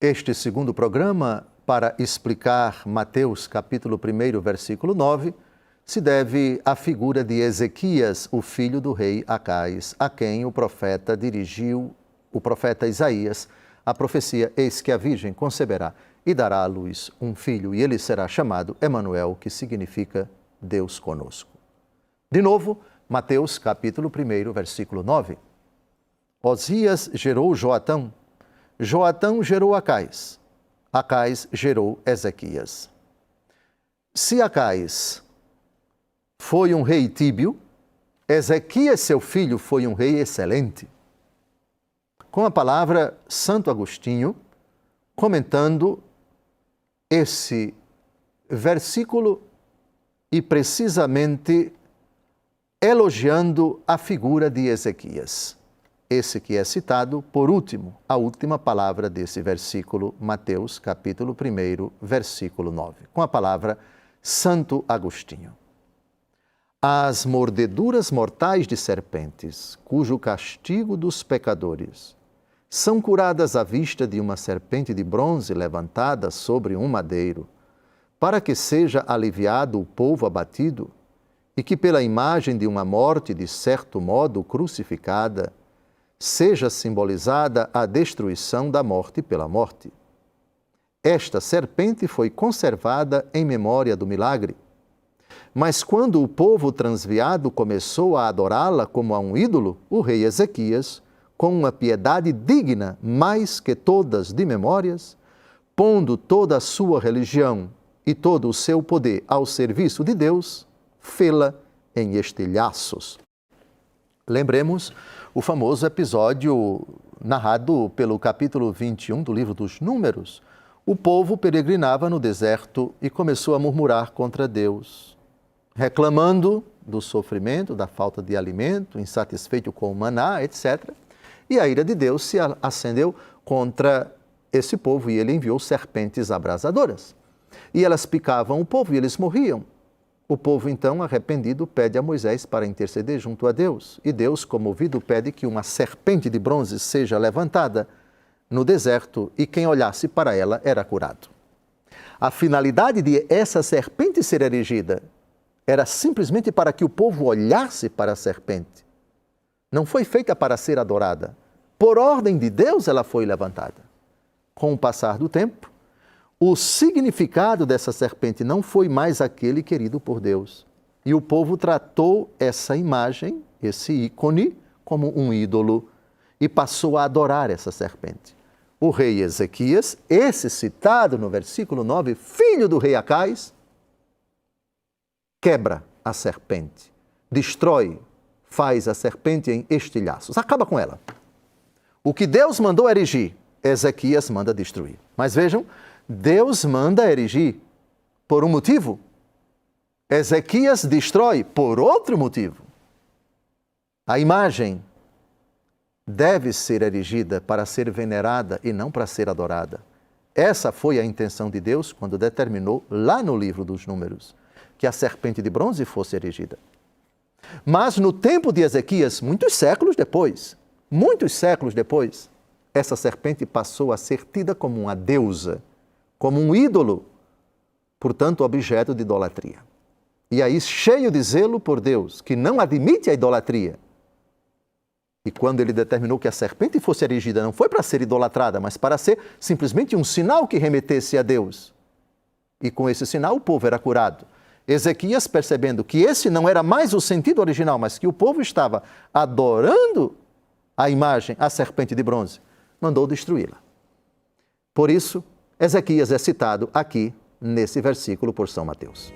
Este segundo programa, para explicar Mateus capítulo 1, versículo 9, se deve à figura de Ezequias, o filho do rei Acais, a quem o profeta dirigiu, o profeta Isaías, a profecia: eis que a virgem conceberá e dará à luz um filho, e ele será chamado Emanuel, que significa Deus conosco. De novo, Mateus capítulo 1, versículo 9. Osias gerou Joatão, Joatão gerou Acais, Acais gerou Ezequias. Se Acais foi um rei tíbio, Ezequias, seu filho, foi um rei excelente. Com a palavra, Santo Agostinho, comentando esse versículo e precisamente elogiando a figura de Ezequias. Esse que é citado por último, a última palavra desse versículo, Mateus capítulo 1, versículo 9, com a palavra Santo Agostinho. As mordeduras mortais de serpentes, cujo castigo dos pecadores são curadas à vista de uma serpente de bronze levantada sobre um madeiro, para que seja aliviado o povo abatido, e que pela imagem de uma morte de certo modo crucificada, seja simbolizada a destruição da morte pela morte. Esta serpente foi conservada em memória do milagre, mas quando o povo transviado começou a adorá-la como a um ídolo, o rei Ezequias, com uma piedade digna mais que todas de memórias, pondo toda a sua religião e todo o seu poder ao serviço de Deus, fê-la em estilhaços. Lembremos o famoso episódio narrado pelo capítulo 21 do livro dos Números. O povo peregrinava no deserto e começou a murmurar contra Deus, reclamando do sofrimento, da falta de alimento, insatisfeito com o maná, etc. E a ira de Deus se acendeu contra esse povo e ele enviou serpentes abrasadoras. E elas picavam o povo e eles morriam. O povo, então, arrependido, pede a Moisés para interceder junto a Deus. E Deus, comovido, pede que uma serpente de bronze seja levantada no deserto e quem olhasse para ela era curado. A finalidade de essa serpente ser erigida era simplesmente para que o povo olhasse para a serpente. Não foi feita para ser adorada. Por ordem de Deus ela foi levantada. Com o passar do tempo, o significado dessa serpente não foi mais aquele querido por Deus. E o povo tratou essa imagem, esse ícone, como um ídolo e passou a adorar essa serpente. O rei Ezequias, esse citado no versículo 9, filho do rei Acais, quebra a serpente, destrói, faz a serpente em estilhaços, acaba com ela. O que Deus mandou erigir, Ezequias manda destruir. Mas vejam, Deus manda erigir por um motivo, Ezequias destrói por outro motivo. A imagem deve ser erigida para ser venerada e não para ser adorada. Essa foi a intenção de Deus quando determinou lá no livro dos Números que a serpente de bronze fosse erigida. Mas no tempo de Ezequias, muitos séculos depois, essa serpente passou a ser tida como uma deusa, como um ídolo, portanto, objeto de idolatria. E aí, cheio de zelo por Deus, que não admite a idolatria, e quando ele determinou que a serpente fosse erigida, não foi para ser idolatrada, mas para ser simplesmente um sinal que remetesse a Deus. E com esse sinal o povo era curado. Ezequias, percebendo que esse não era mais o sentido original, mas que o povo estava adorando a imagem, a serpente de bronze, mandou destruí-la. Por isso, Ezequias é citado aqui nesse versículo por São Mateus.